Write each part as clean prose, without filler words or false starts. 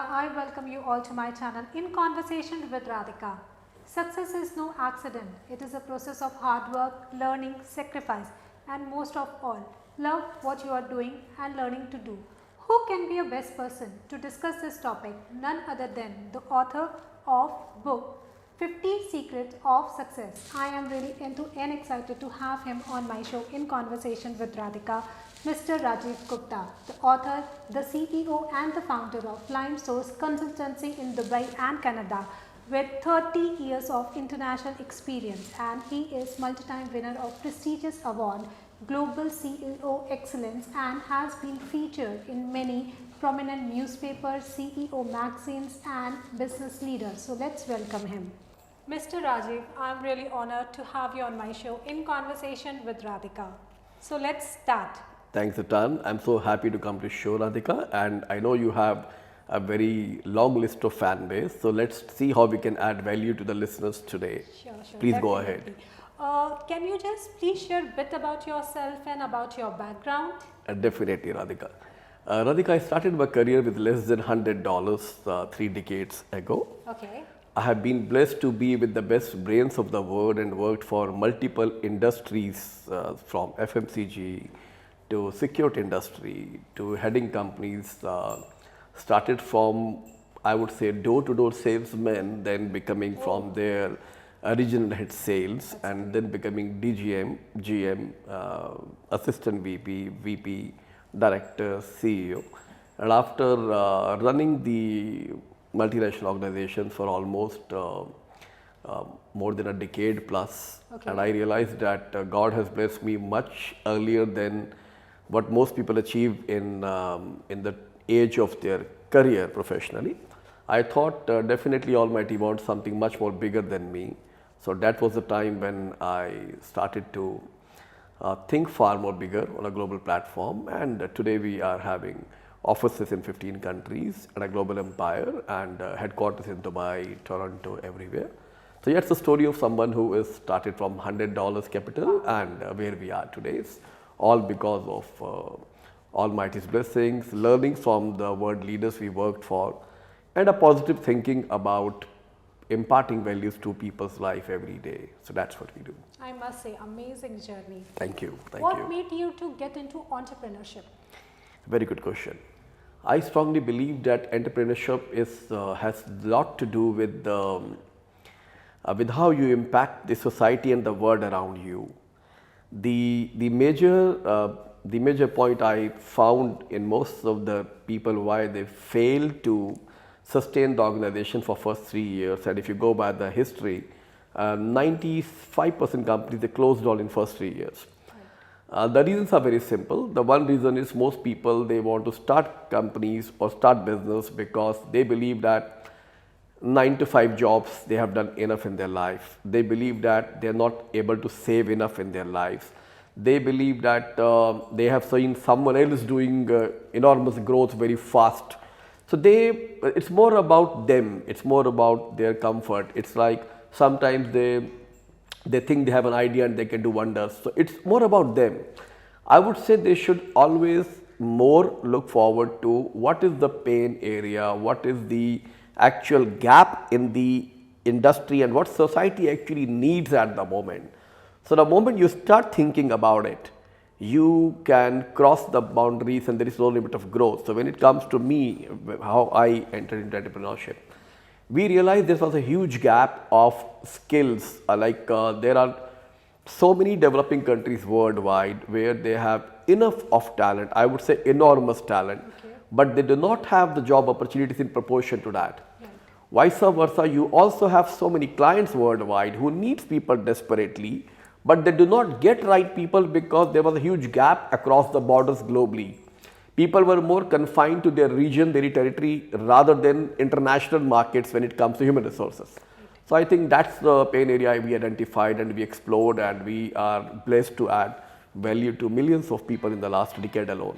I welcome you all to my channel In Conversation with Radhika. Success is no accident. It is a process of hard work, learning, sacrifice, and most of all, love what you are doing and learning to do. Who can be a best person to discuss this topic? None other than the author of book 50 Secrets of Success. I am really into and excited to have him on my show In Conversation with Radhika, Mr. Rajiv Gupta, the author, the CEO and the founder of Lime Source Consultancy in Dubai and Canada with 30 years of international experience, and he is multi-time winner of prestigious award Global CEO Excellence and has been featured in many prominent newspapers, CEO magazines and business leaders. So let's welcome him. Mr. Rajiv, I'm really honored to have you on my show In Conversation with Radhika. So let's start. Thanks a ton. I'm so happy to come to show, Radhika, and I know you have a very long list of fan base. So let's see how we can add value to the listeners today. Sure. Please Definitely. go ahead. Can you just please share a bit about yourself and about your background? Definitely, Radhika. Radhika, I started my career with less than $100 3 decades ago. Okay. I have been blessed to be with the best brains of the world and worked for multiple industries from FMCG to security industry to heading companies. Started from, I would say, door-to-door salesman, then becoming from there regional head sales, and then becoming DGM, GM, assistant VP, VP, director, CEO. And after running the multinational organization for almost more than a decade plus, and I realized that God has blessed me much earlier than what most people achieve in the age of their career professionally. I thought definitely Almighty wants something much more bigger than me. So that was the time when I started to think far more bigger on a global platform, and today we are having offices in 15 countries and a global empire and headquarters in Dubai, Toronto, everywhere. So yeah, it's the story of someone who is started from $100 capital and where we are today. It's all because of Almighty's blessings, learning from the world leaders we worked for, and a positive thinking about imparting values to people's life every day. So that's what we do. I must say, amazing journey. Thank you. What made you to get into entrepreneurship? Very good question. I strongly believe that entrepreneurship has a lot to do with how you impact the society and the world around you. The major point I found in most of the people why they fail to sustain the organization for first 3 years, and if you go by the history, 95% companies they closed all in first 3 years. The reasons are very simple. The one reason is most people they want to start companies or start business because they believe that 9 to 5 jobs they have done enough in their life. They believe that they are not able to save enough in their lives. They believe that they have seen someone else doing enormous growth very fast. So it's more about them. It's more about their comfort. It's like sometimes they think they have an idea and they can do wonders. So it's more about them. I would say they should always more look forward to what is the pain area, what is the actual gap in the industry and what society actually needs at the moment. So the moment you start thinking about it, you can cross the boundaries and there is no limit of growth. So when it comes to me, how I entered into entrepreneurship, we realized there was a huge gap of skills. There are so many developing countries worldwide where they have enough of talent, I would say enormous talent, but they do not have the job opportunities in proportion to that. Vice versa, you also have so many clients worldwide who needs people desperately, but they do not get right people because there was a huge gap across the borders globally. People were more confined to their region, their territory, rather than international markets when it comes to human resources. So I think that's the pain area we identified and we explored, and we are blessed to add value to millions of people in the last decade alone.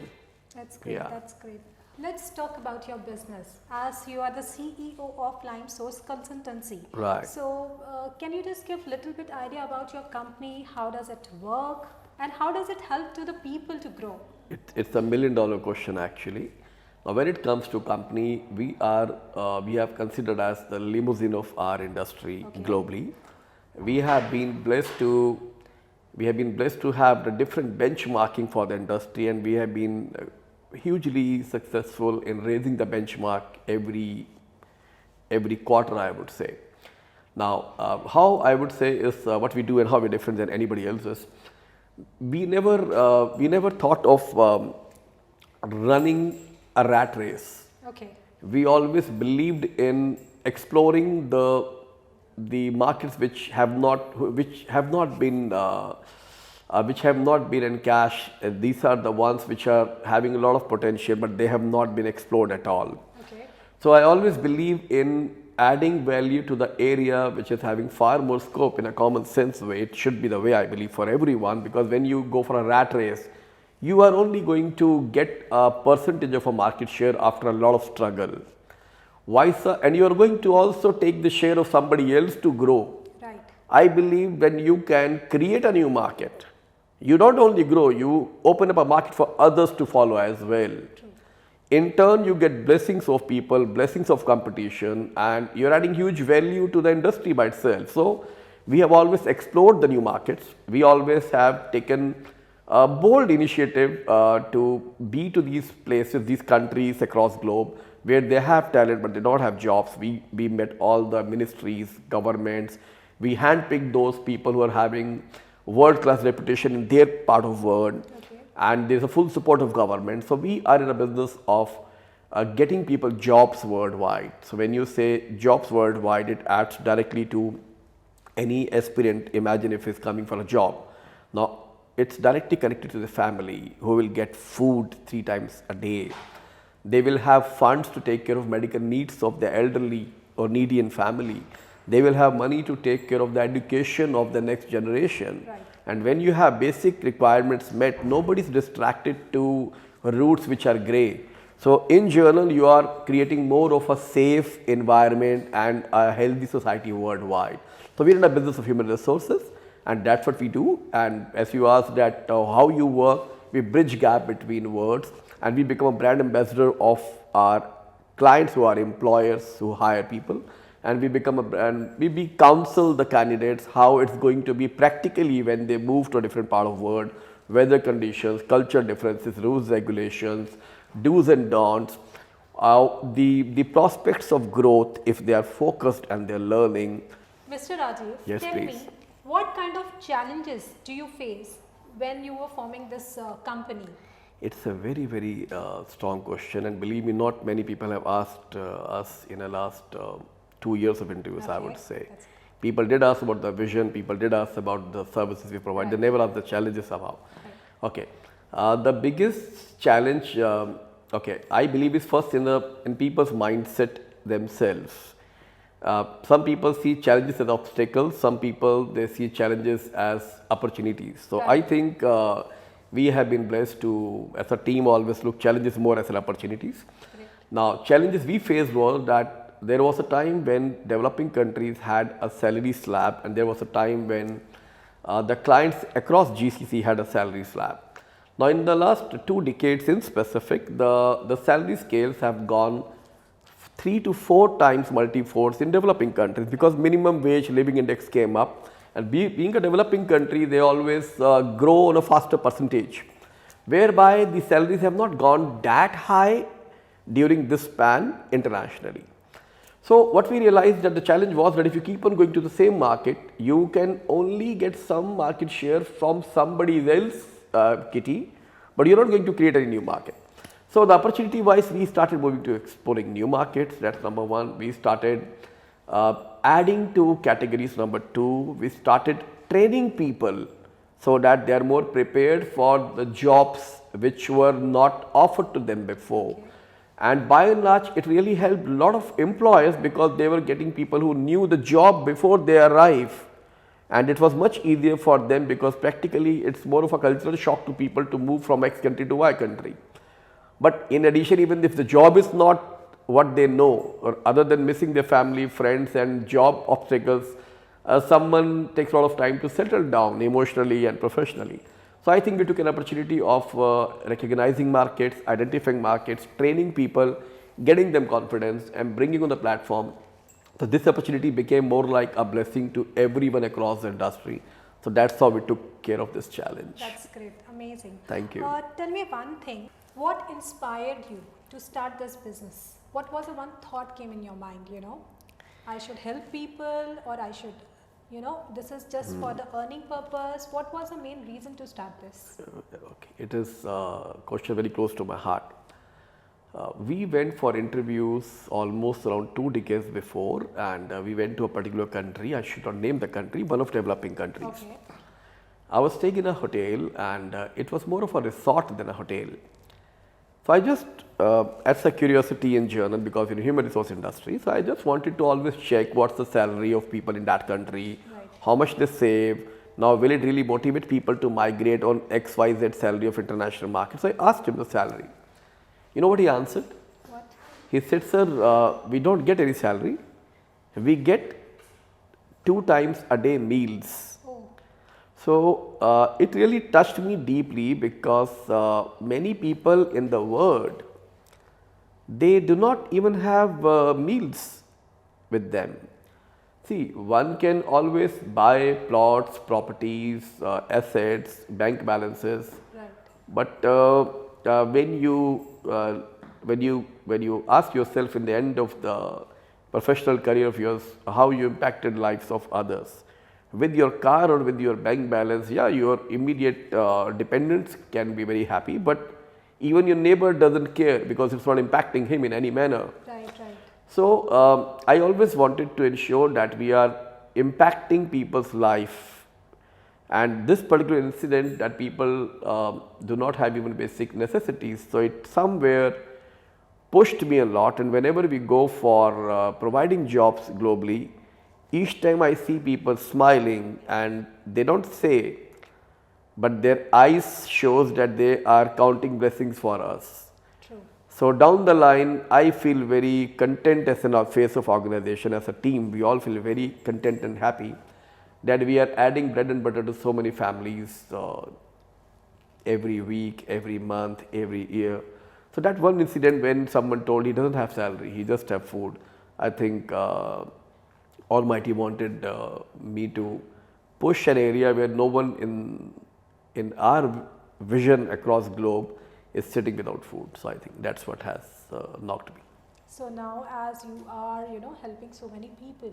That's great. Yeah. That's great. Let's talk about your business, as you are the CEO of Lime Source Consultancy. Right. So can you just give a little bit idea about your company, how does it work, and how does it help to the people to grow? It's a $1 million question actually. Now, when it comes to company, we have considered as the limousine of our industry globally. We have been blessed to have the different benchmarking for the industry, and we have been hugely successful in raising the benchmark every quarter, I would say. Now, how I would say is what we do and how we're different than anybody else is, we never thought of running a rat race. Okay. We always believed in exploring the markets which have not been in cash. These are the ones which are having a lot of potential, but they have not been explored at all. Okay. So I always believe in adding value to the area which is having far more scope in a common sense way. It should be the way, I believe, for everyone, because when you go for a rat race, you are only going to get a percentage of a market share after a lot of struggle. And you are going to also take the share of somebody else to grow. Right. I believe when you can create a new market, you don't only grow, you open up a market for others to follow as well. True. In turn, you get blessings of people, blessings of competition, and you're adding huge value to the industry by itself. So we have always explored the new markets. We always have taken a bold initiative to be to these places, these countries across globe where they have talent but they don't have jobs. We met all the ministries, governments. We handpicked those people who are having world-class reputation in their part of world. Okay. And there's a full support of government. So we are in a business of getting people jobs worldwide. So when you say jobs worldwide, it adds directly to any aspirant. Imagine if he's coming for a job. Now, it's directly connected to the family who will get food 3 times a day. They will have funds to take care of medical needs of the elderly or needy in family. They will have money to take care of the education of the next generation. Right. And when you have basic requirements met, nobody is distracted to routes which are grey. So in general, you are creating more of a safe environment and a healthy society worldwide. So we're in a business of human resources, and that's what we do. And as you asked that how you work, we bridge gap between words, and we become a brand ambassador of our clients who are employers who hire people. And we counsel the candidates how it's going to be practically when they move to a different part of the world, weather conditions, culture differences, rules, regulations, do's and don'ts, the prospects of growth if they are focused and they're learning. Mr. Rajiv, Yes, tell please. me, what kind of challenges do you face when you were forming this company? It's a very, very strong question, and believe me, not many people have asked us in the last 2 years of interviews, I would say. People did ask about the vision, people did ask about the services we provide, they never asked the challenges somehow. Okay, the biggest challenge, I believe is first in people's mindset themselves. Some people see challenges as obstacles, some people they see challenges as opportunities. So I think we have been blessed to, as a team, always look challenges more as an opportunities. Now, challenges we faced was that there was a time when developing countries had a salary slab, and there was a time when the clients across GCC had a salary slab. Now, in the last 2 decades in specific, the salary scales have gone 3 to 4 times multi-folds in developing countries because minimum wage living index came up, and being a developing country, they always grow on a faster percentage, whereby the salaries have not gone that high during this span internationally. So what we realized that the challenge was that if you keep on going to the same market, you can only get some market share from somebody else's kitty, but you're not going to create any new market. So the opportunity wise, we started moving to exploring new markets. That's number one. We started adding to categories. Number two, we started training people so that they are more prepared for the jobs which were not offered to them before. And by and large, it really helped a lot of employers because they were getting people who knew the job before they arrive. And it was much easier for them because practically it's more of a cultural shock to people to move from X country to Y country. But in addition, even if the job is not what they know, or other than missing their family, friends and job obstacles, someone takes a lot of time to settle down emotionally and professionally. So I think we took an opportunity of recognizing markets, identifying markets, training people, getting them confidence and bringing on the platform. So this opportunity became more like a blessing to everyone across the industry. So that's how we took care of this challenge. That's great, amazing. Thank you. Tell me one thing. What inspired you to start this business? What was the one thought came in your mind? I should help people, or I should, this is just for the earning purpose. What was the main reason to start this? Okay, it is a question very close to my heart. We went for interviews almost around 2 decades before, and we went to a particular country. I should not name the country, one of developing countries. Okay. I was staying in a hotel, and it was more of a resort than a hotel. So I just, as a curiosity in journal, because in human resource industry, so I just wanted to always check what's the salary of people in that country, Right. how much they save. Now, will it really motivate people to migrate on XYZ salary of international market? So I asked him the salary. You know what he answered? What? He said, sir, we don't get any salary. We get 2 times a day meals. Oh, So it really touched me deeply because many people in the world, they do not even have meals with them. See, one can always buy plots, properties, assets, bank balances, right. but when you ask yourself in the end of the professional career of yours how you impacted lives of others with your car or with your bank balance, yeah, your immediate dependents can be very happy, but even your neighbor doesn't care because it's not impacting him in any manner. Right, right. So I always wanted to ensure that we are impacting people's life, and this particular incident that people do not have even basic necessities, so it somewhere pushed me a lot. And whenever we go for providing jobs globally, each time I see people smiling and they don't say, but their eyes shows that they are counting blessings for us. True. So down the line, I feel very content as a face of organization, as a team. We all feel very content and happy that we are adding bread and butter to so many families every week, every month, every year. So that one incident when someone told he doesn't have salary, he just have food. I think Almighty wanted me to push an area where no one in our vision across globe is sitting without food. So I think that's what has knocked me. So now as you are, helping so many people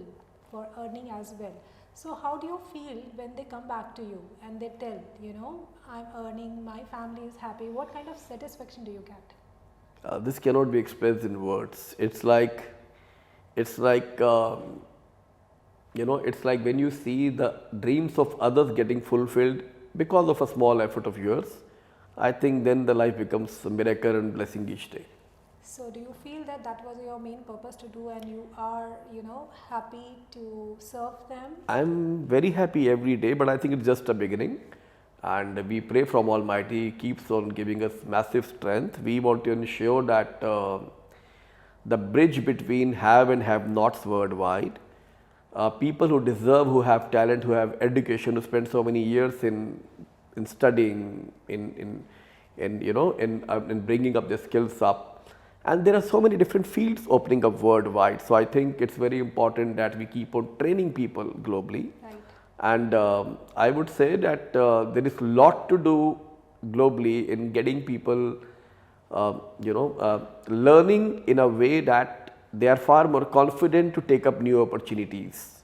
for earning as well. So how do you feel when they come back to you and they tell, I'm earning, my family is happy. What kind of satisfaction do you get? This cannot be expressed in words. It's like when you see the dreams of others getting fulfilled because of a small effort of yours. I think then the life becomes a miracle and blessing each day. So do you feel that that was your main purpose to do, and you are, happy to serve them? I'm very happy every day, but I think it's just a beginning. And we pray from Almighty keeps on giving us massive strength. We want to ensure that the bridge between have and have nots worldwide, people who deserve, who have talent, who have education, who spend so many years in studying, in bringing up their skills up. And there are so many different fields opening up worldwide. So I think it's very important that we keep on training people globally. Right. And I would say that there is a lot to do globally in getting people, learning in a way that they are far more confident to take up new opportunities.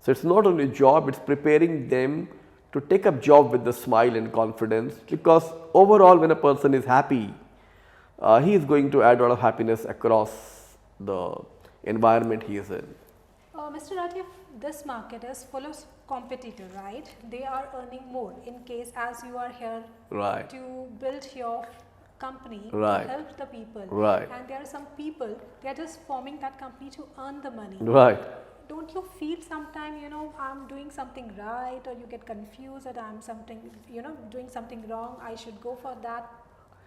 So it's not only a job, it's preparing them to take up job with the smile and confidence, because overall when a person is happy, he is going to add a lot of happiness across the environment he is in. Mr. Rajiv, this market is full of competitors, right? They are earning more in case as you are here Right. to build your company, Right. to help the people. Right. And there are some people, they are just forming that company to earn the money. Right. Don't you feel sometime, I'm doing something right, or you get confused that I'm doing something wrong, I should go for that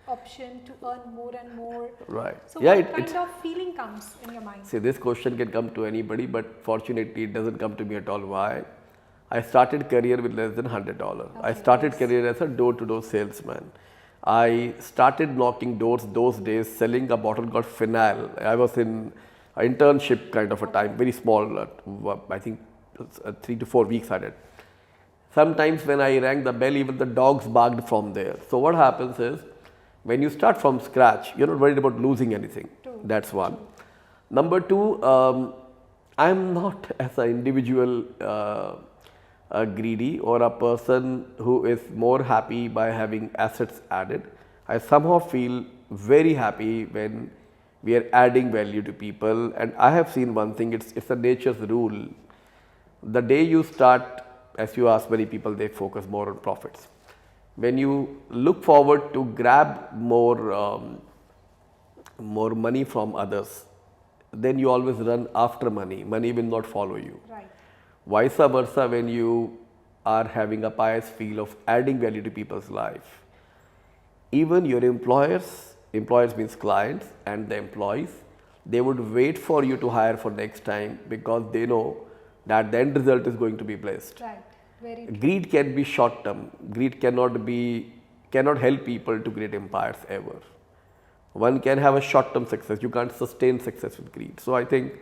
option to earn more and more? Right. So Yeah, what kind of feeling comes in your mind? See, this question can come to anybody, but fortunately it doesn't come to me at all. Why? I started career with less than $100. I started career as a door-to-door salesman. I started knocking doors those days, selling a bottle called Phenyl. I was in an internship kind of a time, very small, I think 3 to 4 weeks I did. Sometimes when I rang the bell, even the dogs barked from there. So what happens is, when you start from scratch, you're not worried about losing anything. That's one. Number two, I'm not as an individual greedy or a person who is more happy by having assets added. I somehow feel very happy when we are adding value to people, and I have seen one thing, it's a nature's rule. The day you start, as you ask many people, they focus more on profits. When you look forward to grab more money from others, then you always run after money. Money will not follow you. Right. Vice versa, when you are having a pious feel of adding value to people's life, even your employers means clients and the employees, they would wait for you to hire for next time because they know that the end result is going to be blessed. Right. Very true. Greed can be short term. Greed cannot help people to create empires ever. One can have a short term success. You can't sustain success with greed. So I think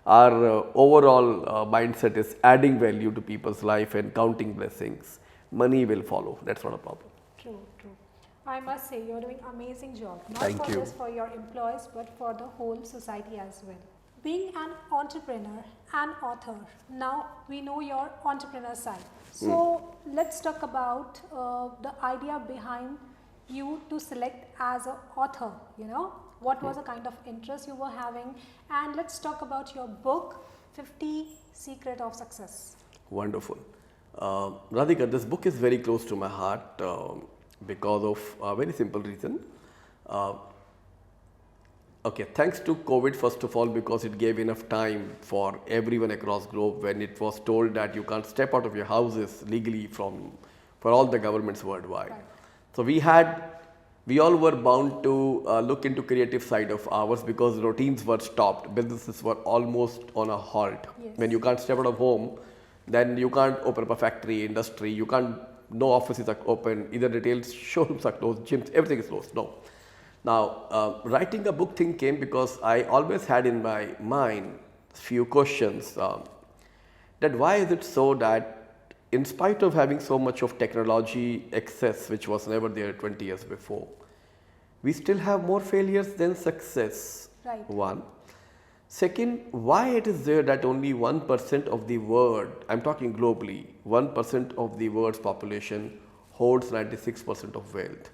our overall mindset is adding value to people's life and counting blessings. Money will follow. That's not a problem. True, true. I must say you're doing amazing job. Not Thank for you. just for your employees, but for the whole society as well. Being an entrepreneur and author, now we know your entrepreneur side. So let's talk about the idea behind you to select as an author, what was the kind of interest you were having, and let's talk about your book, 50 Secret of Success. Wonderful. Radhika, this book is very close to my heart because of a very simple reason. Okay, thanks to COVID first of all, because it gave enough time for everyone across globe when it was told that you can't step out of your houses legally for all the governments worldwide. Right. So we all were bound to look into creative side of ours because routines were stopped, businesses were almost on a halt. Yes. When you can't step out of home, then you can't open up a factory, industry, no offices are open, either retail showrooms are closed, gyms, everything is closed, no. Now, writing a book thing came because I always had in my mind few questions that why is it so that in spite of having so much of technology excess, which was never there 20 years before, we still have more failures than success. Right. One. Second, why it is there that only 1% of the world, I'm talking globally, 1% of the world's population holds 96% of wealth.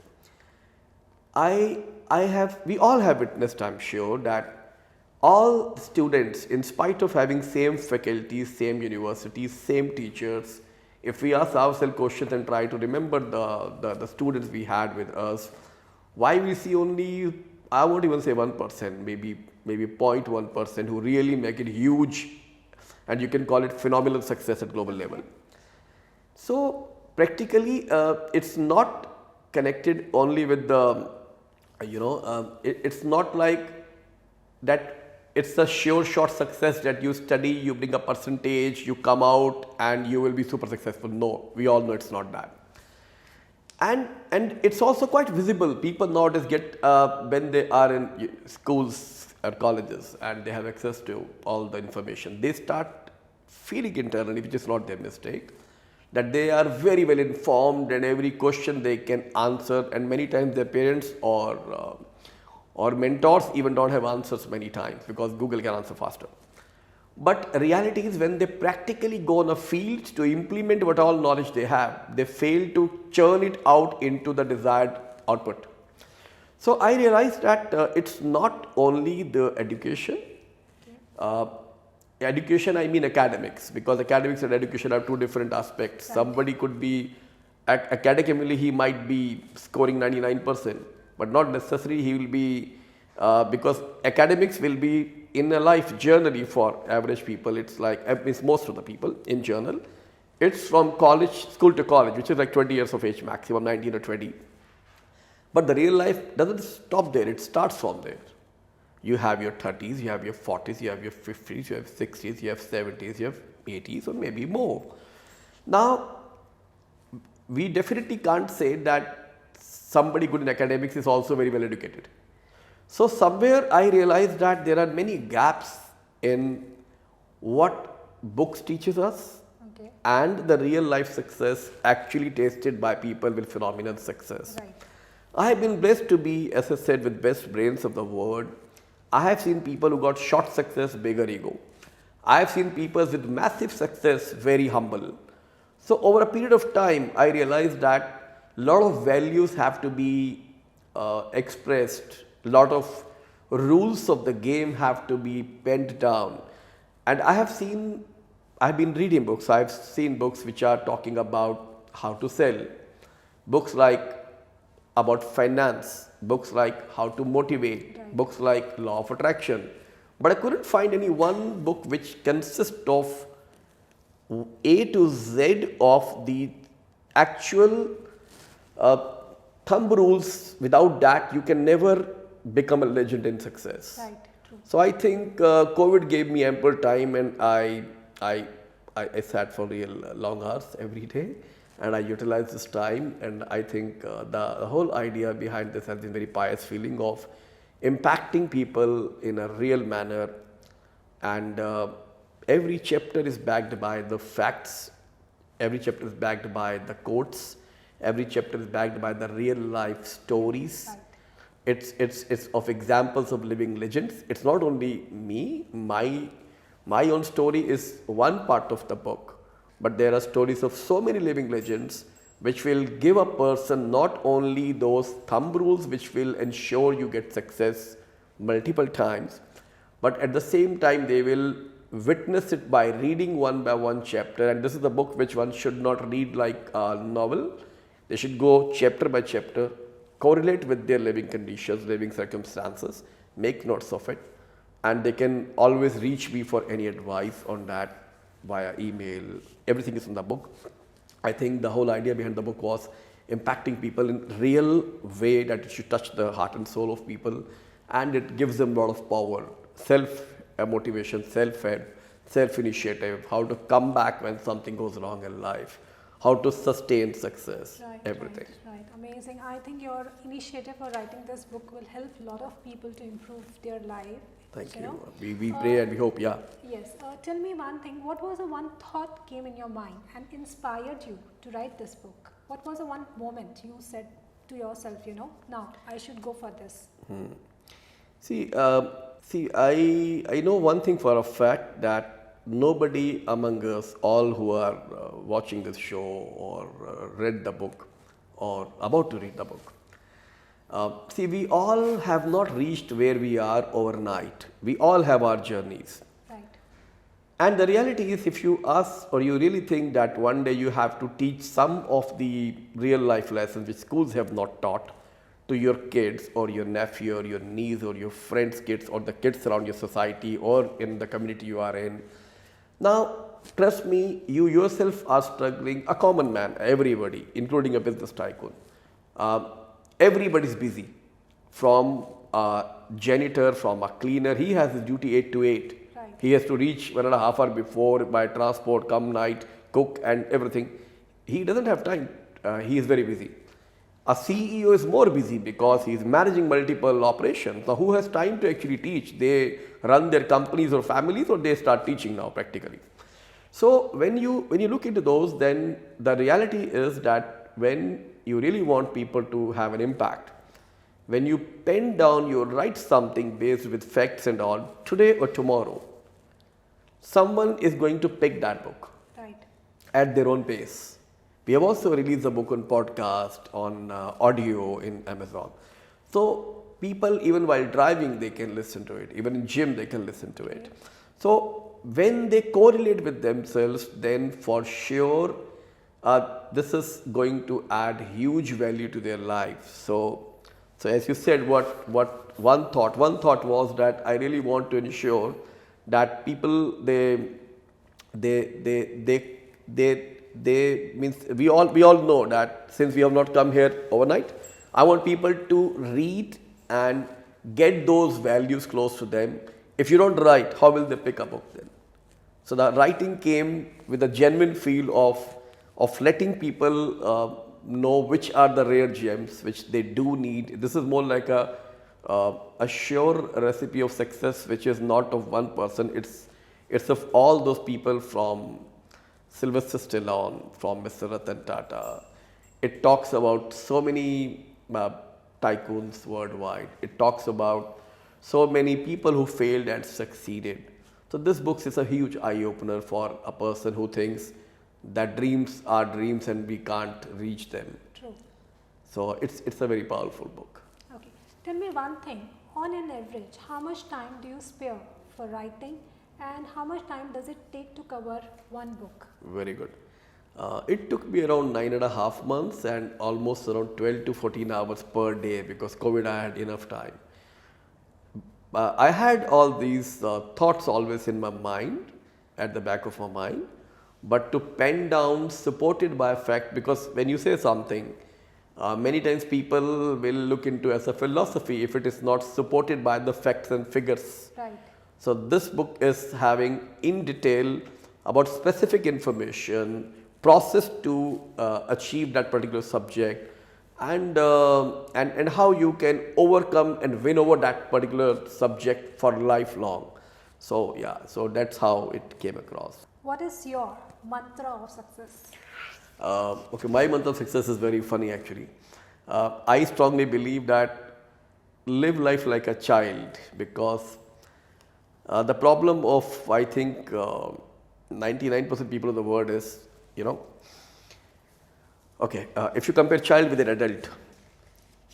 We all have witnessed, I'm sure, that all students, in spite of having same faculties, same universities, same teachers, if we ask ourselves questions and try to remember the students we had with us, why we see only, I won't even say 1%, maybe 0.1% who really make it huge, and you can call it phenomenal success at global level. So practically, it's not connected only with the, it's not like that it's a sure shot success that you study, you bring a percentage, you come out and you will be super successful. No, we all know it's not that. And it's also quite visible. People nowadays get, when they are in schools or colleges and they have access to all the information, they start feeling internally, which is not their mistake, that they are very well informed and every question they can answer, and many times their parents or mentors even don't have answers many times because Google can answer faster. But reality is when they practically go on a field to implement what all knowledge they have, they fail to churn it out into the desired output. So I realized that it's not only the education. Education, I mean academics, because academics and education are two different aspects. Right. Somebody could be, academically he might be scoring 99%, but not necessarily he will be, because academics will be in a life generally for average people, it's like, it's most of the people in general, it's from school to college, which is like 20 years of age maximum, 19 or 20. But the real life doesn't stop there, it starts from there. You have your 30s, you have your 40s, you have your 50s, you have 60s, you have 70s, you have 80s or maybe more. Now, we definitely can't say that somebody good in academics is also very well educated. So somewhere I realized that there are many gaps in what books teaches us Okay. and the real life success actually tasted by people with phenomenal success. Right. I have been blessed to be, as I said, with best brains of the world. I have seen people who got short success, bigger ego. I have seen people with massive success, very humble. So over a period of time, I realized that a lot of values have to be expressed, a lot of rules of the game have to be penned down. And I've been reading books, I've seen books which are talking about how to sell, books like about finance, books like how to motivate, Right. books like law of attraction. But I couldn't find any one book which consists of A to Z of the actual thumb rules. Without that, you can never become a legend in success. Right. True. So I think COVID gave me ample time, and I sat for real long hours every day, and I utilized this time. And I think the whole idea behind this has been very pious feeling of impacting people in a real manner, and every chapter is backed by the facts, every chapter is backed by the quotes, every chapter is backed by the real life stories. Right. It's of examples of living legends. It's not only me, my own story is one part of the book, but there are stories of so many living legends which will give a person not only those thumb rules which will ensure you get success multiple times, but at the same time they will witness it by reading one by one chapter. And this is the book which one should not read like a novel. They should go chapter by chapter, correlate with their living conditions, living circumstances, make notes of it, and they can always reach me for any advice on that via email. Everything is in the book. I think the whole idea behind the book was impacting people in real way, that it should touch the heart and soul of people, and it gives them a lot of power, self motivation, self-help, self-initiative, how to come back when something goes wrong in life, how to sustain success, Right, everything. right. Amazing. I think your initiative for writing this book will help a lot of people to improve their life. Thank you. know. We pray and we hope, yeah. Yes. Tell me one thing. What was the one thought came in your mind and inspired you to write this book? What was the one moment you said to yourself, now I should go for this? See, I know one thing for a fact, that nobody among us, all who are watching this show or read the book or about to read the book, we all have not reached where we are overnight. We all have our journeys. Right. And the reality is, if you ask or you really think that one day you have to teach some of the real life lessons which schools have not taught to your kids or your nephew or your niece or your friends' kids or the kids around your society or in the community you are in. Now, trust me, you yourself are struggling, a common man, everybody, including a business tycoon. Everybody's busy. From a janitor, from a cleaner, he has his duty 8 to 8. Right. He has to reach 1.5 hours before by transport, come night, cook and everything. He doesn't have time. He is very busy. A CEO is more busy because he is managing multiple operations. Now, who has time to actually teach? They run their companies or families, or they start teaching now practically. So when you look into those, then the reality is that when you really want people to have an impact, when you pen down, you write something based with facts and all, today or tomorrow, someone is going to pick that book Right. at their own pace. We have also released a book on podcast, on audio in Amazon. So people, even while driving, they can listen to it. Even in gym, they can listen to it. So when they correlate with themselves, then for sure, this is going to add huge value to their life. So as you said, what one thought was that I really want to ensure that people they means we all know that since we have not come here overnight, I want people to read and get those values close to them. If you don't write, how will they pick a book then? So the writing came with a genuine feel of of letting people know which are the rare gems which they do need. This is more like a sure recipe of success, which is not of one person. It's of all those people, from Sylvester Stallone, from Mr. Ratan Tata. It talks about so many tycoons worldwide. It talks about so many people who failed and succeeded. So this book is a huge eye-opener for a person who thinks that dreams are dreams and we can't reach them. True. So it's a very powerful book. Okay. Tell me one thing. On an average, how much time do you spare for writing, and how much time does it take to cover one book? Very good. It took me around 9.5 months and almost around 12 to 14 hours per day, because COVID I had enough time. I had all these thoughts always in my mind, at the back of my mind, but to pen down, supported by fact, because when you say something, many times people will look into as a philosophy if it is not supported by the facts and figures. Right. So this book is having in detail about specific information, process to achieve that particular subject, and how you can overcome and win over that particular subject for lifelong. So yeah, so that's how it came across. What is your mantra of success? Okay, my mantra of success is very funny actually. I strongly believe that live life like a child, because the problem of, I think, 99% people of the world is, okay, if you compare child with an adult,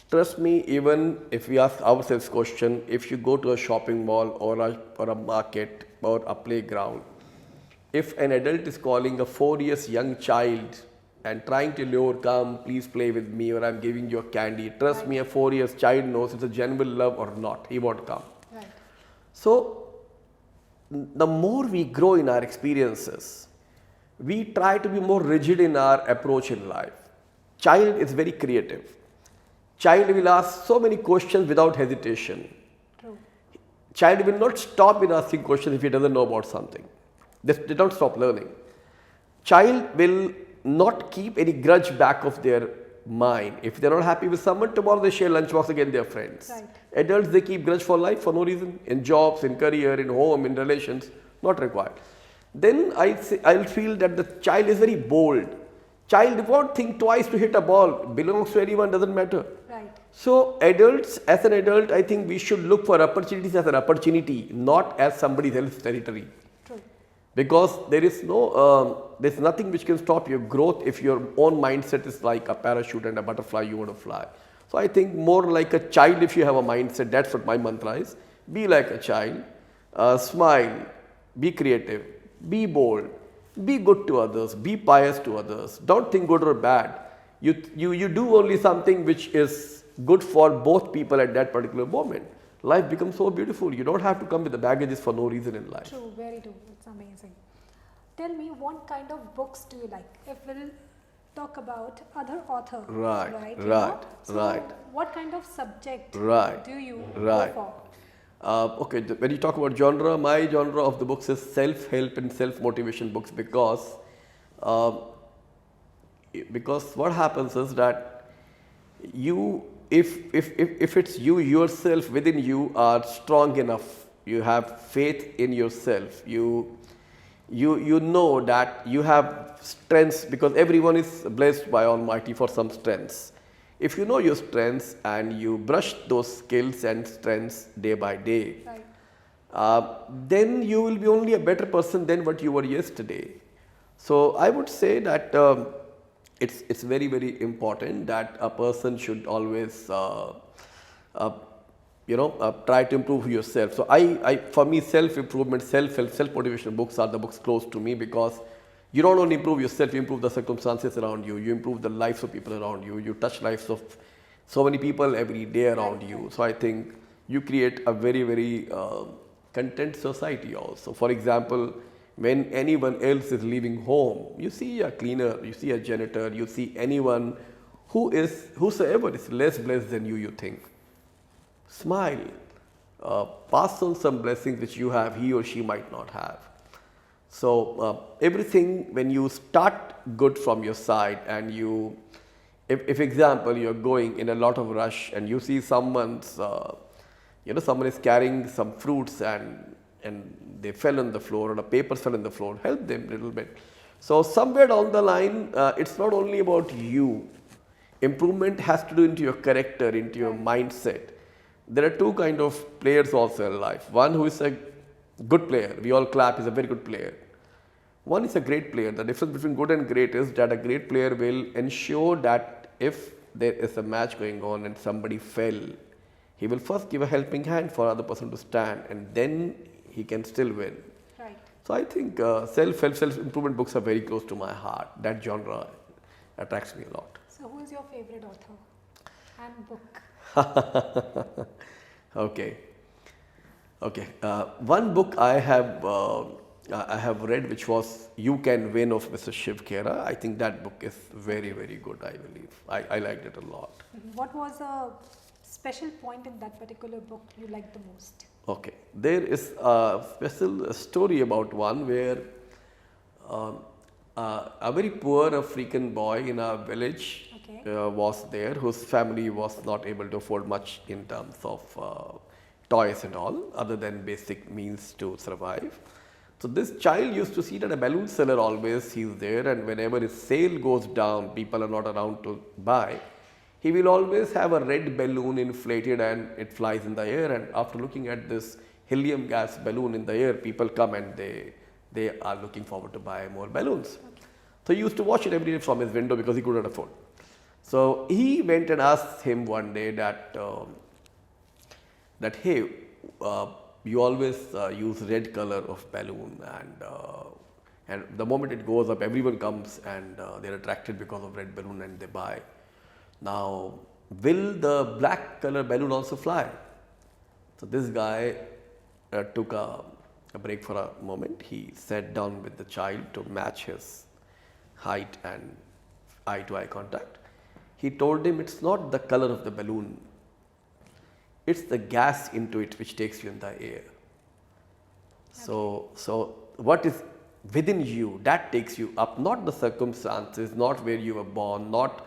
trust me, even if we ask ourselves question, if you go to a shopping mall or a market or a playground, if an adult is calling a 4 years young child and trying to lure, come, please play with me, or I'm giving you a candy, trust me, a 4 years child knows it's a genuine love or not, he won't come. Right. So, the more we grow in our experiences, we try to be more rigid in our approach in life. Child is very creative. Child will ask so many questions without hesitation. True. Child will not stop in asking questions if he doesn't know about something. They don't stop learning. Child will not keep any grudge back of their mind. If they're not happy with someone, tomorrow they share lunchbox again, their friends. Right. Adults, they keep grudge for life for no reason, in jobs, in career, in home, in relations, not required. Then I'll feel that the child is very bold. Child won't think twice to hit a ball, belongs to anyone, doesn't matter. Right. So adults, as an adult, I think we should look for opportunities as an opportunity, not as somebody else's territory. True. Because there is there's nothing which can stop your growth if your own mindset is like a parachute and a butterfly you want to fly. So I think more like a child, if you have a mindset, that's what my mantra is. Be like a child, smile, be creative, be bold, be good to others, be pious to others. Don't think good or bad. You do only something which is good for both people at that particular moment. Life becomes so beautiful. You don't have to come with the baggages for no reason in life. True, very true. It's amazing. Tell me, what kind of books do you like? If we'll talk about other authors, Right. So what kind of subject do you go for? Okay, when you talk about genre, my genre of the books is self-help and self-motivation books, because what happens is that if it's you yourself, within you are strong enough, you have faith in yourself, you know that you have strengths, because everyone is blessed by Almighty for some strengths. If you know your strengths and you brush those skills and strengths day by day, then you will be only a better person than what you were yesterday. So I would say that it's very, very important that a person should always try to improve yourself. So for me, self-improvement, self-help, self-motivation books are the books close to me, because you don't only improve yourself, you improve the circumstances around you, you improve the lives of people around you, you touch lives of so many people every day around you. So I think you create a very, very content society also. For example, when anyone else is leaving home, you see a cleaner, you see a janitor, you see anyone whosoever is less blessed than you think. Smile, pass on some blessings which you have, he or she might not have. So everything, when you start good from your side, and you, if example, you're going in a lot of rush and you see someone's, someone is carrying some fruits and they fell on the floor, or the paper fell on the floor, help them a little bit. So somewhere down the line, it's not only about you. Improvement has to do into your character, into your mindset. There are two kind of players also in life. One who is a good player, we all clap, is a very good player. One is a great player. The difference between good and great is that a great player will ensure that if there is a match going on and somebody fell, he will first give a helping hand for other person to stand, and then he can still win. Right. So I think self-help, self-improvement books are very close to my heart. That genre attracts me a lot. So who is your favorite author and book? Okay. One book I have read, which was You Can Win of Mr. Shiv Khera. I think that book is very, very good, I believe. I liked it a lot. What was a special point in that particular book you liked the most? Okay. There is a special story about one where a very poor African boy in a village was there, whose family was not able to afford much in terms of toys and all, other than basic means to survive. So this child used to see that a balloon seller always he's there, and whenever his sale goes down, people are not around to buy. He will always have a red balloon inflated and it flies in the air, and after looking at this helium gas balloon in the air, people come and they are looking forward to buy more balloons. So he used to watch it every day from his window because he couldn't afford. So he went and asked him one day that hey, you always use red color of balloon, and the moment it goes up, everyone comes and they're attracted because of red balloon and they buy. Now, will the black color balloon also fly? So this guy took a break for a moment. He sat down with the child to match his height and eye to eye contact. He told him it's not the color of the balloon, it's the gas into it which takes you in the air. So what is within you, that takes you up, not the circumstances, not where you were born, not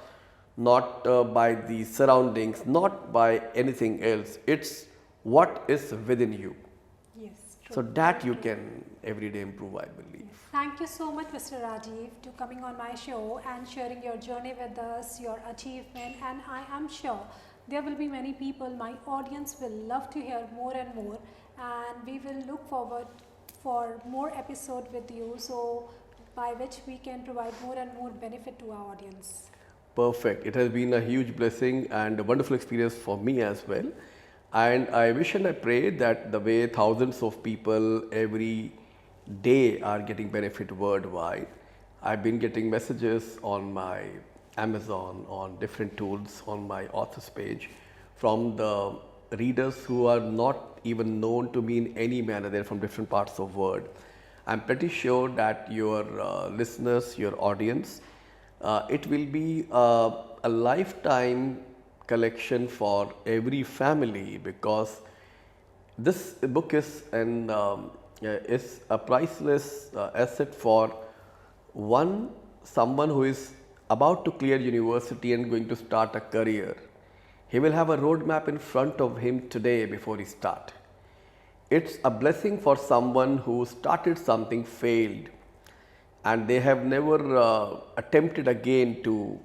by the surroundings, not by anything else. It's what is within you. Yes, true. So that you can every day improve, I believe. Thank you so much, Mr. Rajiv, to coming on my show and sharing your journey with us, your achievement, and I am sure there will be many people, my audience will love to hear more and more, and we will look forward for more episode with you, so by which we can provide more and more benefit to our audience. Perfect. It has been a huge blessing and a wonderful experience for me as well. And I wish and I pray that the way thousands of people every day are getting benefit worldwide. I've been getting messages on my Amazon, on different tools, on my author's page from the readers who are not even known to me in any manner. They're from different parts of the world. I'm pretty sure that your listeners, your audience, it will be a lifetime collection for every family, because this book is a priceless asset for someone who is about to clear university and going to start a career. He will have a roadmap in front of him today before he starts. It's a blessing for someone who started something, failed, and they have never attempted again to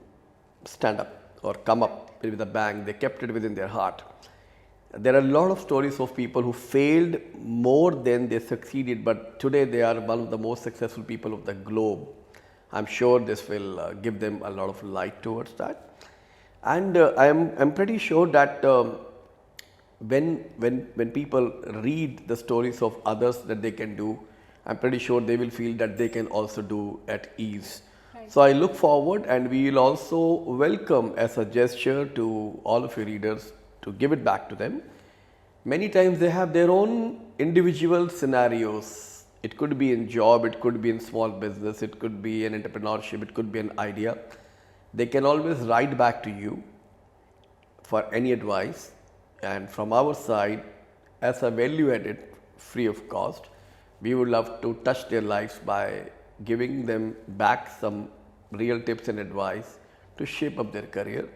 stand up or come up with a bang. They kept it within their heart. There are a lot of stories of people who failed more than they succeeded, but today they are one of the most successful people of the globe. I'm sure this will give them a lot of light towards that. And I'm pretty sure that when people read the stories of others that they can do, I'm pretty sure they will feel that they can also do at ease. Right. So I look forward, and we will also welcome as a gesture to all of your readers to give it back to them. Many times they have their own individual scenarios. It could be in job, it could be in small business, it could be in entrepreneurship, it could be an idea. They can always write back to you for any advice, and from our side, as a value added, free of cost, we would love to touch their lives by giving them back some real tips and advice to shape up their career.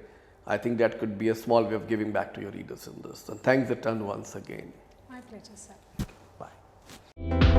I think that could be a small way of giving back to your readers in this. And thanks a ton once again. My pleasure, sir. Bye.